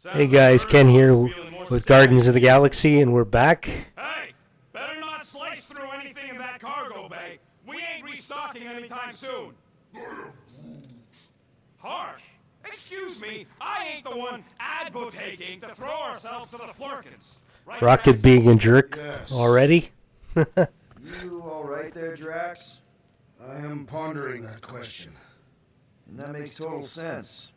Hey guys, Ken here with Guardians of the Galaxy, and we're back. Hey, better not slice through anything in that cargo bay. We ain't restocking anytime soon. Harsh. Excuse me, I ain't the one advocating to throw ourselves to the flurkins. Right, Rocket Drax? being a jerk Yes. already. You all right there, Drax? I am pondering that question. And that makes total sense.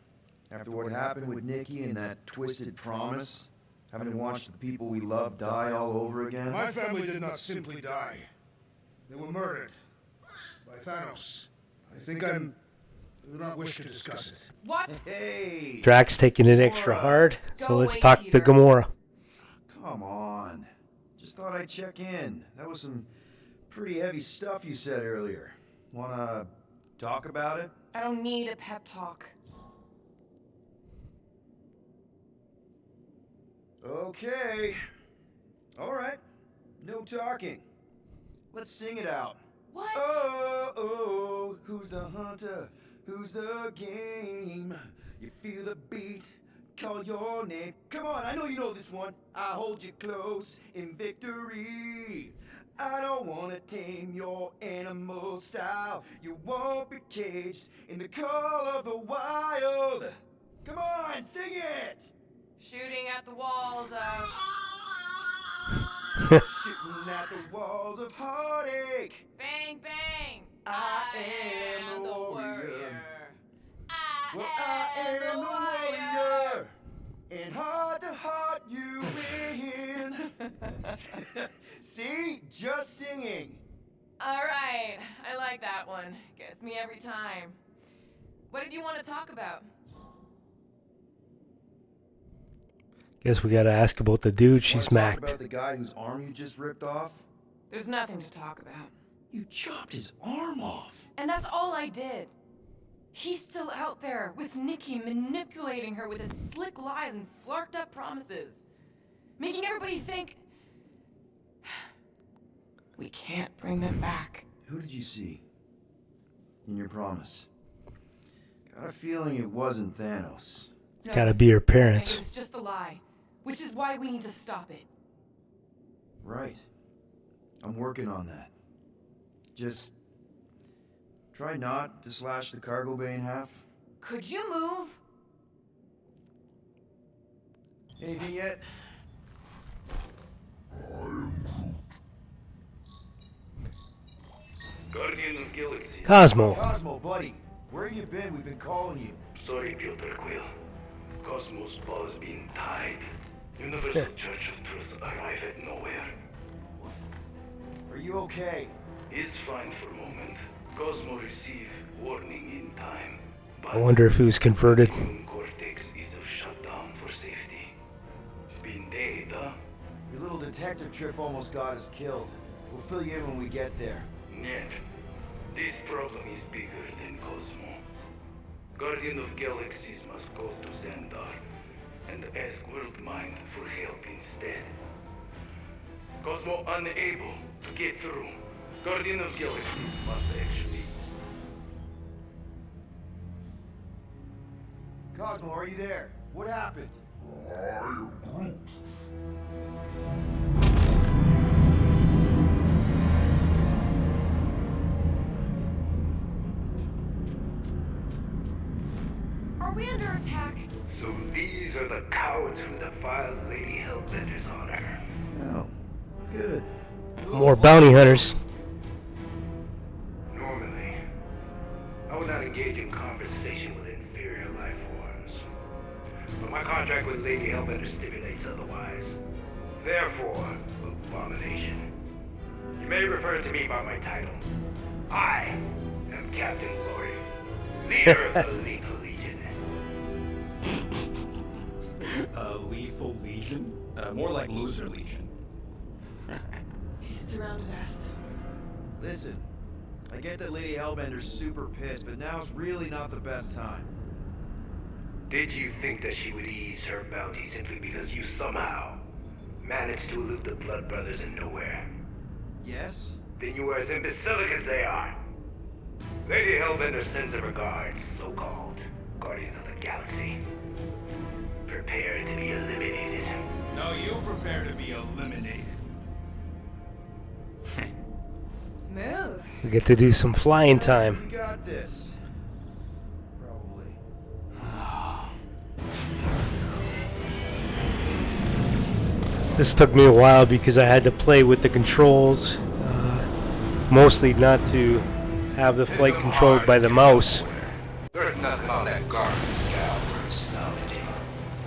After what happened with Nikki and that twisted promise, having to watch the people we love die all over again. My family did not simply die. They were murdered by Thanos. I do not wish to discuss it. What? Hey! Drax taking it extra hard, so let's talk to Gamora. Come on. Just thought I'd check in. That was some pretty heavy stuff you said earlier. Wanna talk about it? I don't need a pep talk. Okay. Alright. No talking. Let's sing it out. What? Oh, who's the hunter? Who's the game? You feel the beat, call your name. Come on, I know you know this one. I hold you close in victory. I don't wanna tame your animal style. You won't be caged in the call of the wild. Come on, sing it! Shooting at the walls of... Shooting at the walls of heartache. Bang, bang! I am the warrior. I am the warrior. And heart to heart you win. See? Just singing. Alright, I like that one. Gets me every time. What did you want to talk about? Guess we gotta ask about the dude she's Wanna talk smacked. about the guy whose arm you just ripped off? There's nothing to talk about. You chopped his arm off. And that's all I did. He's still out there with Nikki manipulating her with his slick lies and flarked up promises. Making everybody think... we can't bring them back. Who did you see? In your promise? Got a feeling it wasn't Thanos. It's gotta be her parents. It's just a lie. Which is why we need to stop it. Right. I'm working on that. Just try not to slash the cargo bay in half. Could you move? Anything yet? Guardian of Galaxy. Cosmo. Cosmo, buddy. Where have you been? We've been calling you. Sorry, Piotr Quill. Cosmo's ball's been tied. Universal Church of Truth arrive at nowhere. Are you okay? He's fine for a moment. Cosmo receive warning in time. But I wonder if he was converted. human cortex is of shutdown for safety. It's been dead, huh? Your little detective trip almost got us killed. We'll fill you in when we get there. Yet, this problem is bigger than Cosmo. Guardian of Galaxies must go to Xandar and ask World Mind for help instead. Cosmo unable to get through. Guardian of Galaxies must actually... Cosmo, are you there? What happened? Are we under attack? So these are the cowards who defiled Lady Hellbender's honor. Oh, good. More bounty hunters. Normally, I would not engage in conversation with inferior life forms. But my contract with Lady Hellbender stipulates otherwise. Therefore, abomination. You may refer to me by my title. I am Captain Glory, leader of the Lethal Legion. Lethal Legion? More like Loser Legion. He surrounded us. Listen, I get that Lady Hellbender's super pissed, but now's really not the best time. Did you think that she would ease her bounty simply because you somehow managed to elude the Blood Brothers in nowhere? Yes? Then you are as imbecilic as they are. Lady Hellbender sends her regards, so-called Guardians of the Galaxy. Prepare to be eliminated. No, you prepare to be eliminated. Smooth. We get to do some flying time. We got this. Probably. This took me a while because I had to play with the controls. Mostly not to have the flight controlled by the mouse. There's nothing on that garbage scout worth salvaging.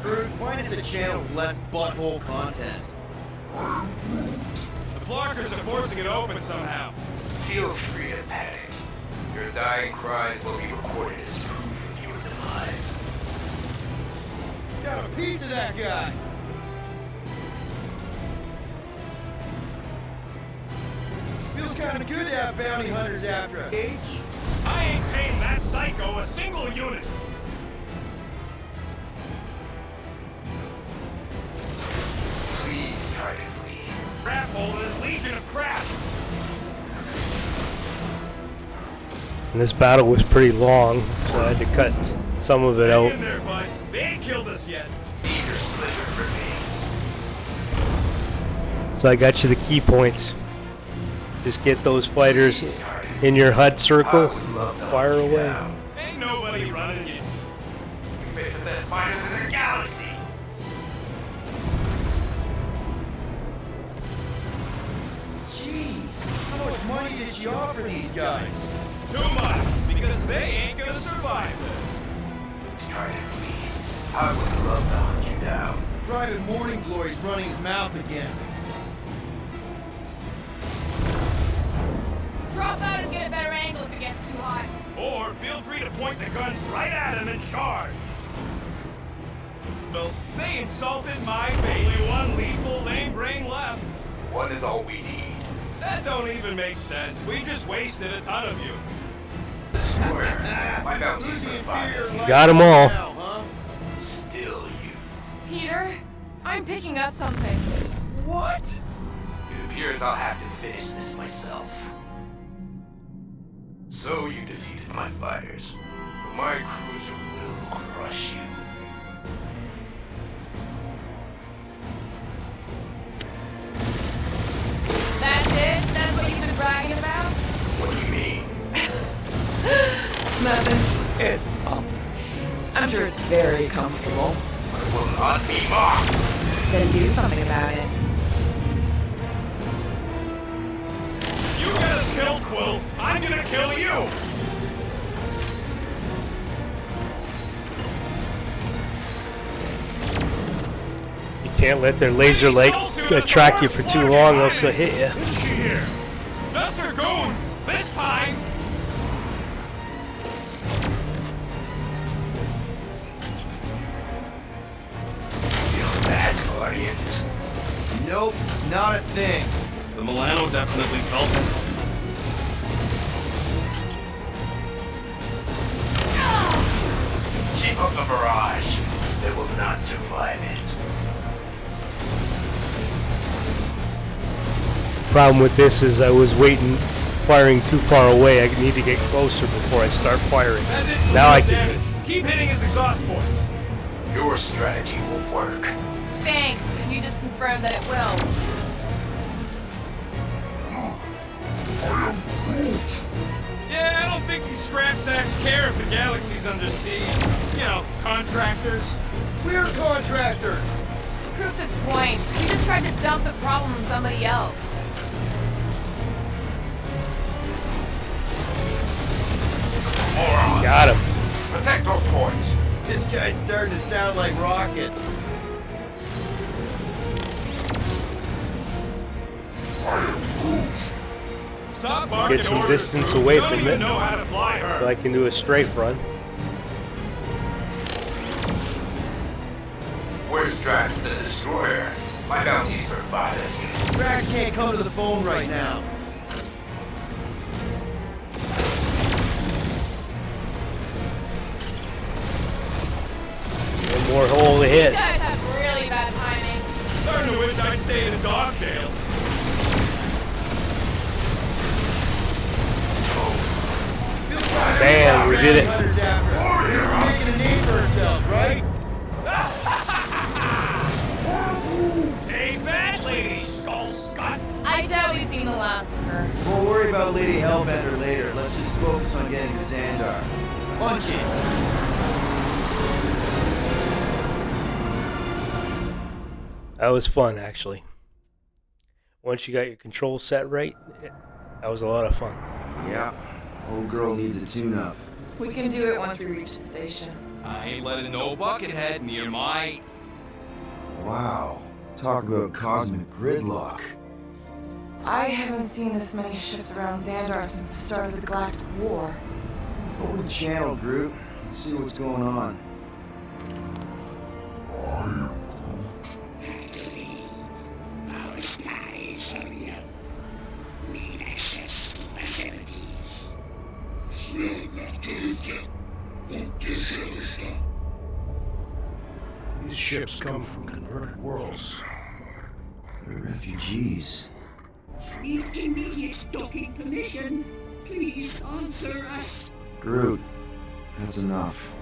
Crew, find us a channel with less butthole content. The Flarkers are forcing it open somehow. Feel free to panic. Your dying cries will be recorded as proof of your demise. Got a piece of that guy. Feels kind of good to have bounty hunters after us. H? I ain't paying that psycho a single unit. Please try to flee. Crap hole in his legion of crap. And this battle was pretty long, so I had to cut some of it Hang out. in there, bud. They ain't killed us yet. Either splinter remains. So I got you the key points. Just get those fighters in your HUD circle, fire away. Ain't nobody running you. You face the best fighters in the galaxy. Jeez, how much money did she offer these guys? Too much, because they ain't gonna survive this. Try to flee. I would love to hunt you down. Private Morning Glory's running his mouth again. Drop out and get a better angle if it gets too hot. Or feel free to point the guns right at him and charge. Well, they insulted my baby. Only one lethal lame brain left. One is all we need. That don't even make sense. We just wasted a ton of you. The square. My bounty's for fire. Got 'em all. Now, huh? Still you. Peter, I'm picking up something. What? It appears I'll have to finish this myself. So you defeated my fighters, but my cruiser will crush you. That's it? That's what you've been bragging about? What do you mean? Nothing. It's, I'm sure it's very comfortable. I will not be mocked. Then do something about it. You get us killed, Quill. I'm gonna kill you. You can't let their laser light attract you for too long, else they'll hit you. Is she here? Duster goons. This time. Feel bad, Guardians. Nope, not a thing. The Milano definitely felt it. Keep up the barrage. They will not survive it. Problem with this is I was firing too far away. I need to get closer before I start firing. That did some Now I real can. damage. Keep hitting his exhaust ports. Your strategy will work. Thanks. You just confirmed that it will. Yeah, I don't think these scrap sacks care if the galaxy's under siege. You know, contractors. We're contractors. Proves his point. You just tried to dump the problem on somebody else. Got him. Protect our ports. This guy's starting to sound like Rocket. Stop barking Get some orders, distance Drew. away You don't from even it. know how to fly her. So I can do a strafe run. Where's Drax the Destroyer? My bounty's for 5 of you. Drax can't come to the phone right now. One more hole to You hit. guys have really bad timing. Starting to wish I'd stay in a dog jail. Feels like Bam, we did it. hunters after us. We're making a name We'll worry about Lady Hellbender later. Let's just focus on getting to Xandar. Punch it! That was fun, actually. Once you got your controls set right, that was a lot of fun. Yeah, old girl needs a tune-up. We can do it once we reach the station. I ain't letting no buckethead near my... Wow, talk about cosmic gridlock. I haven't seen this many ships around Xandar since the start of the Galactic War. Open the channel, Groot. Let's see what's going on. These ships come from converted worlds. They're refugees. Need immediate docking permission. Please answer us. Groot, that's enough.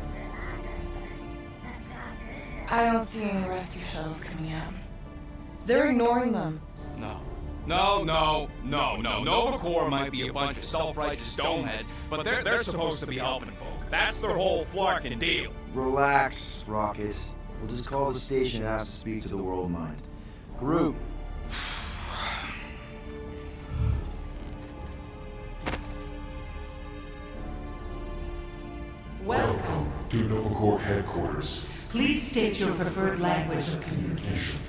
I don't see any rescue shuttles coming out. They're ignoring them. No. Nova Corps might be a bunch of self-righteous domeheads, but they're supposed to be helping folk. That's their whole flarkin' deal. Relax, Rocket. We'll just call the station and ask to speak to the World Mind. Groot. Welcome to Nova Corps headquarters. Please state your preferred language of communication.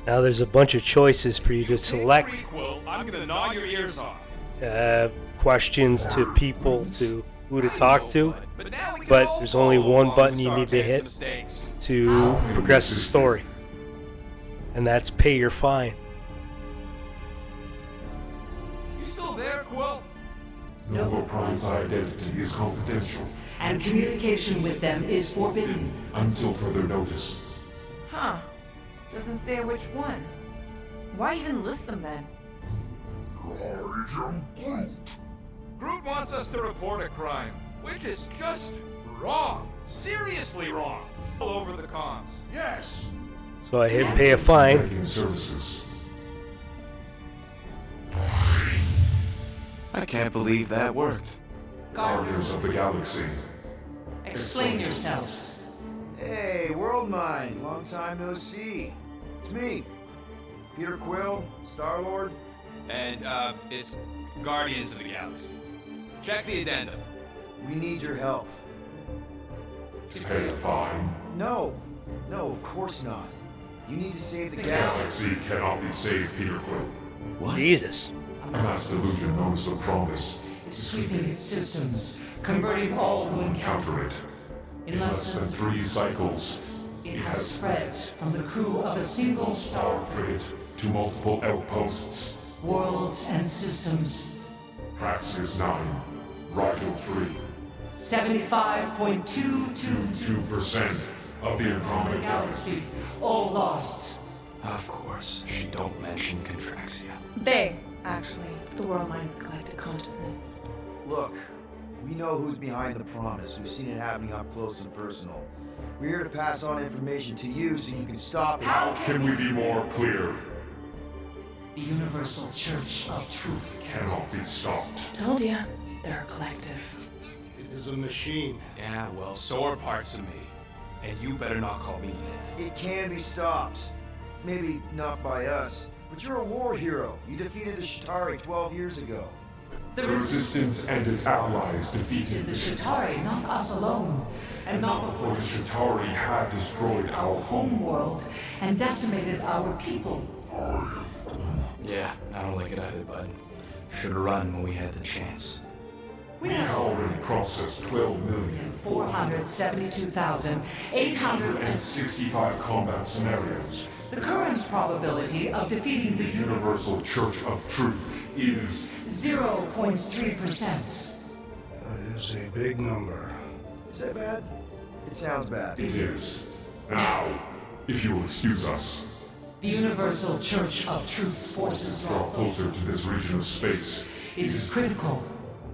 Now there's a bunch of choices for you to select. I'm gonna gnaw your ears off. Questions to people, to who to talk to, but there's only one button you need to hit to progress the story, and that's pay your fine. You still there, Quill? Nova Prime's identity is confidential. And communication with them is forbidden. Until further notice. Huh. Doesn't say which one. Why even list them then? Groot wants us to report a crime, which is just wrong. Seriously wrong. All over the comms. Yes. So I hit pay a fine. Banking services. I can't believe that worked. Guardians of the Galaxy. Explain yourselves. Hey, World Mind. Long time no see. It's me, Peter Quill, Star-Lord. And, it's Guardians of the Galaxy. Check the addendum. We need your help. To pay a fine. No, of course not. You need to save the Galaxy cannot be saved, Peter Quill. What? Jesus. A mass delusion known as the Promise is sweeping its systems, converting all who encounter it. In less than 3 cycles, it has spread from the crew of a single star frigate to multiple outposts, worlds and systems. Praxis 9, Rigel 3. 75.222% of the Andromeda Galaxy. All lost. Of course, she don't mention Contraxia. They, actually. The World Mind's collective consciousness. Look, we know who's behind the Promise. We've seen it happening up close and personal. We're here to pass on information to you so you can stop it. How can we be more clear? The Universal Church of Truth cannot be stopped. Told ya, they're a collective. It is a machine. Yeah, well, so are parts of me. And you better not call me it. It can be stopped. Maybe not by us, but you're a war hero. You defeated the Shatari 12 years ago. The Resistance and its allies defeated the Shatari, not us alone. And not before the Shatari had destroyed our home world and decimated our people. Yeah, I don't like it either, bud. Should've run when we had the chance. We have already processed 12,472,865 combat scenarios. The current probability of defeating the Universal Church of Truth is 0.3%. That is a big number. Is that bad? It sounds bad. It is. Now, if you will excuse us. The Universal Church of Truth's forces draw closer to this region of space. It is critical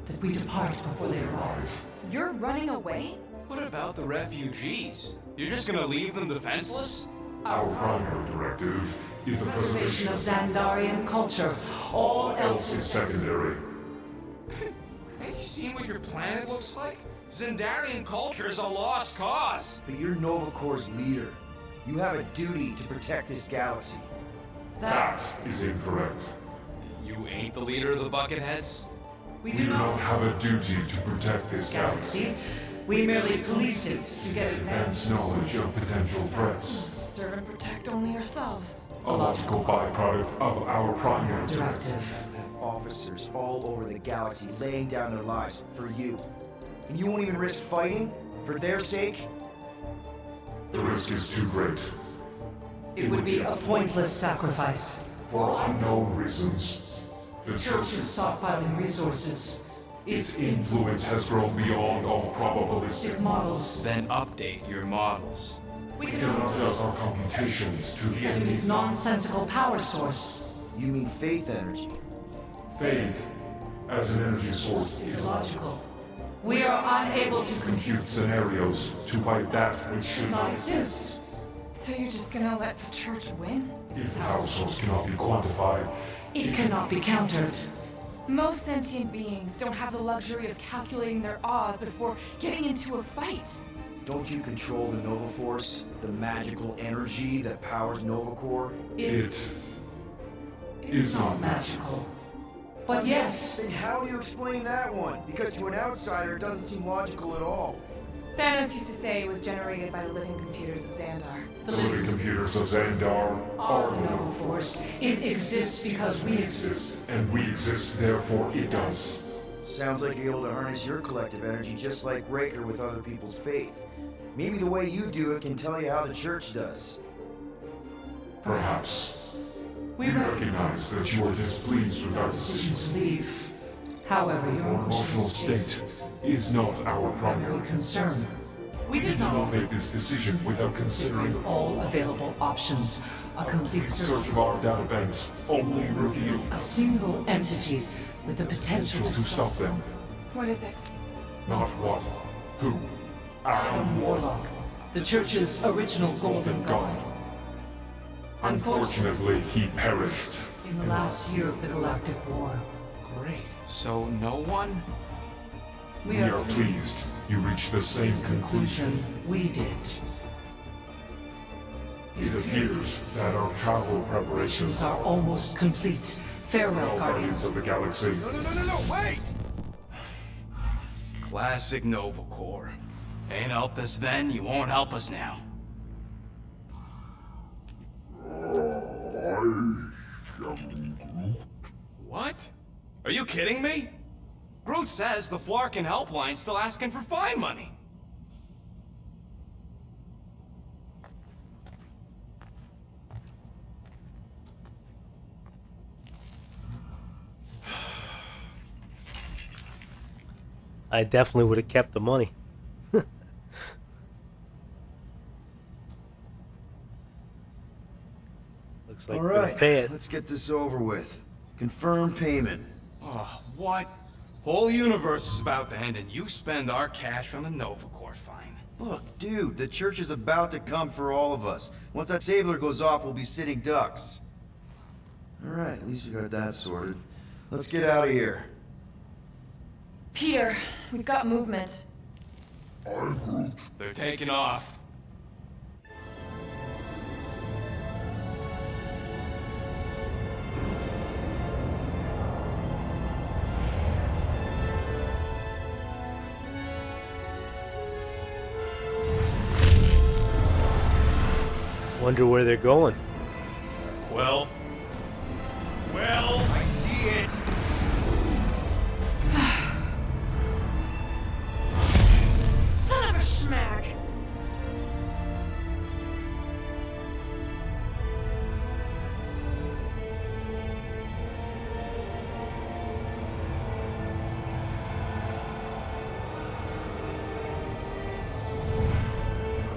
that we depart before they arrive. You're running away? What about the refugees? You're just gonna leave them defenseless? Our primary directive is the Preservation of Xandarian culture. All else is is secondary. Have you seen what your planet looks like? Xandarian culture is a lost cause. But you're Nova Corps' leader. You have a duty to protect this galaxy. That is incorrect. You ain't the leader of the Bucketheads? We We do do not not have a duty to protect this galaxy. galaxy. We merely police it to get advance. Advance knowledge of potential threats. Serve and protect only ourselves. A logical byproduct of our primary Directive. You have officers all over the galaxy laying down their lives for you. And you won't even risk fighting? For their sake? The risk is too great. It would be a pointless sacrifice. For unknown reasons, the Church is Church's stockpiling resources. its influence has grown beyond all probabilistic. Models. Then update your models. We We can cannot adjust our computations to the enemy's enemy's nonsensical power source. You mean faith energy? faith as an energy source Is is logical. We are unable to compute scenarios to fight that which should not not exist. So you're just gonna let the church win? If the power source cannot be quantified, It cannot be countered. Most sentient beings don't have the luxury of calculating their odds before getting into a fight. Don't you control the Nova Force? The magical energy that powers Nova Corps? it is not magical. But yes, Then how do you explain that one? Because to an outsider, it doesn't seem logical at all. Thanos used to say it was generated by the living computers of Xandar. the living computers of Xandar are the Nova Force. It exists because we exist. and we exist, therefore it does. Sounds like you're able to harness your collective energy just like Raker with other people's faith. Maybe the way you do it can tell you how the church does. Perhaps We we recognize that you are displeased with our decision decisions. to leave. However, your Your emotional state is not our primary concern. We We did did not not make this decision without considering all available options. A complete the search. search of our databanks only revealed A single entity with the potential potential to stop them. What is it? Not what, who, Adam Warlock, the Church's original Golden God. Unfortunately, he perished. In the last year of the Galactic War, Great. So no one? we We are are pleased you reached the same conclusion. we did. It appears that our travel preparations Are almost complete. Farewell, all Guardians. Guardians of the Galaxy. No, wait! Classic Nova Corps. Ain't helped us then, you won't help us now. What? Are you kidding me? Groot says the Flarkin helpline's still asking for fine money. I definitely would have kept the money. Looks like All we're gonna right, pay it. let's get this over with. Confirm payment. Oh, what? Whole universe is about to end and you spend our cash on a Nova Corps fine. Look, dude, the church is about to come for all of us. Once that sabler goes off, we'll be sitting ducks. All right, at least we got that sorted. Let's get out of here. Peter, we've got movement. They're taking off. Wonder where they're going. Quill? Quill? I see it! Son of a schmack!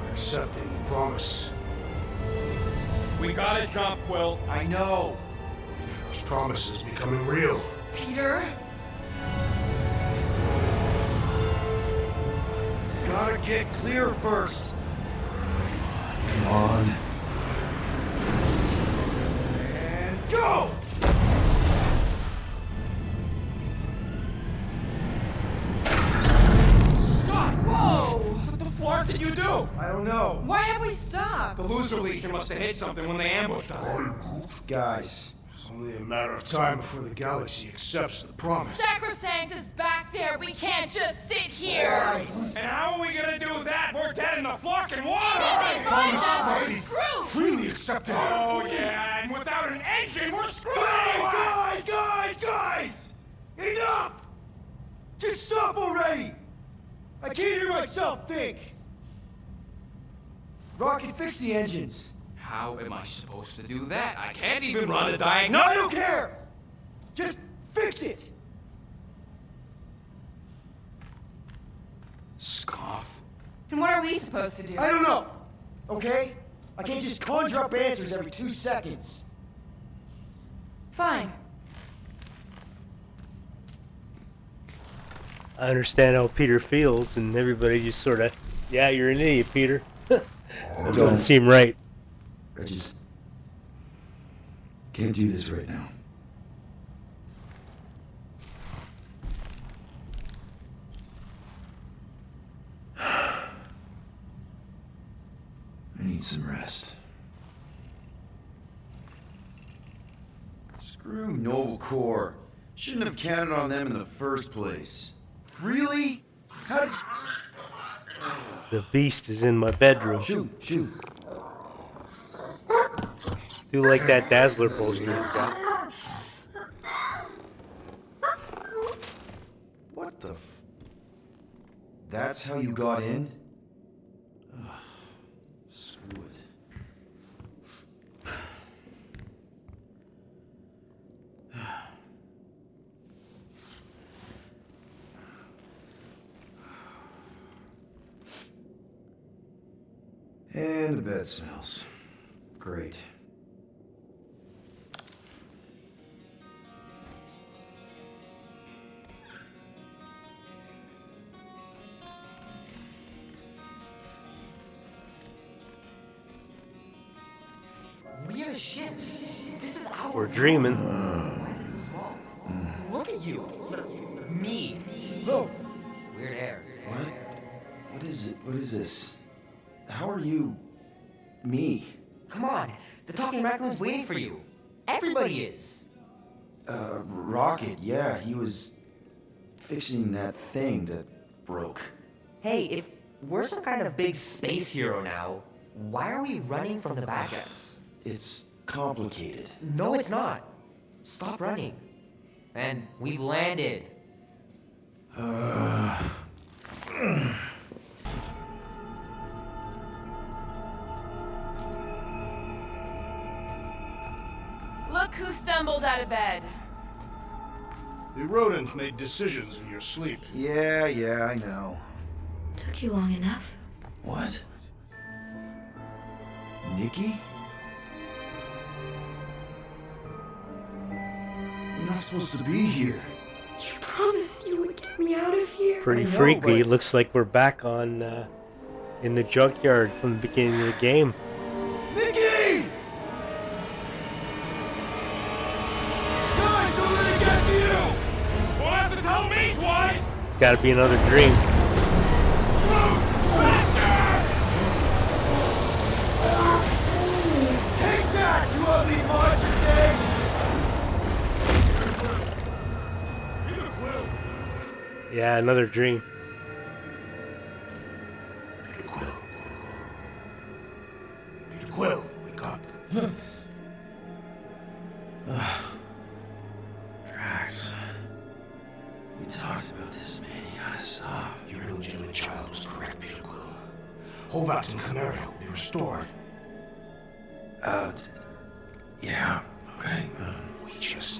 You're accepting the promise. We gotta jump, Quill. I know! This promise is becoming real. Peter? Gotta get clear first. Come on. we stop? The loser legion must have hit something when they ambushed us. Guys, It's only a matter of time before the galaxy accepts the promise. Sacrosanct is back there. We can't just sit here. guys! And how are we gonna do that? We're dead in the fucking water! We're screwed. Freely accepted. Oh yeah, and without an engine, we're screwed! Guys! Enough! Just stop already! I can't hear myself think! Rocket, fix the engines. How am I supposed to do that? I can't even run a diagnose! No, I don't care! Just fix it! Scoff. And what are we supposed to do? I don't know, okay? I can't just conjure up answers every 2 seconds. Fine. I understand how Peter feels, and everybody just sort of, yeah, you're an idiot, Peter. That doesn't seem right. I just can't do this right now. I need some rest. Screw Noble Corps. Shouldn't have counted on them in the first place. Really? How did The beast is in my bedroom. Shoot. Do like that Dazzler poster he's got. What the f... That's how you got in? Ugh, screw it. And the bed smells. Great. We have a ship. This is our We're dreaming. Why is it so small? Look at you. Me. Oh, Weird hair. what? What is it? What is this? How are you... me? Come on. The talking raccoon's waiting for you. Everybody is. Rocket, yeah, he was fixing that thing that broke. Hey, if we're some kind of big space hero now, why are we running from the bad guys? It's complicated. No, it's not. Stop running. And we've landed. Look who stumbled out of bed. The rodent made decisions in your sleep. Yeah, I know. Took you long enough. What? Nikki? You're not supposed to be here. You promised you would get me out of here. Pretty I know, freaky. but- It looks like we're back on in the junkyard from the beginning of the game. Nikki! Guys, don't let it get to you! Won't have to tell me twice! It's got to be another dream. Take that, you ugly monster thing! Yeah, another dream. Peter Quill, wake up. Drax, we talked about this, man. You gotta stop. Your illegitimate child was correct, Peter Quill. Hovat and Canaria will be restored. Yeah, okay. We just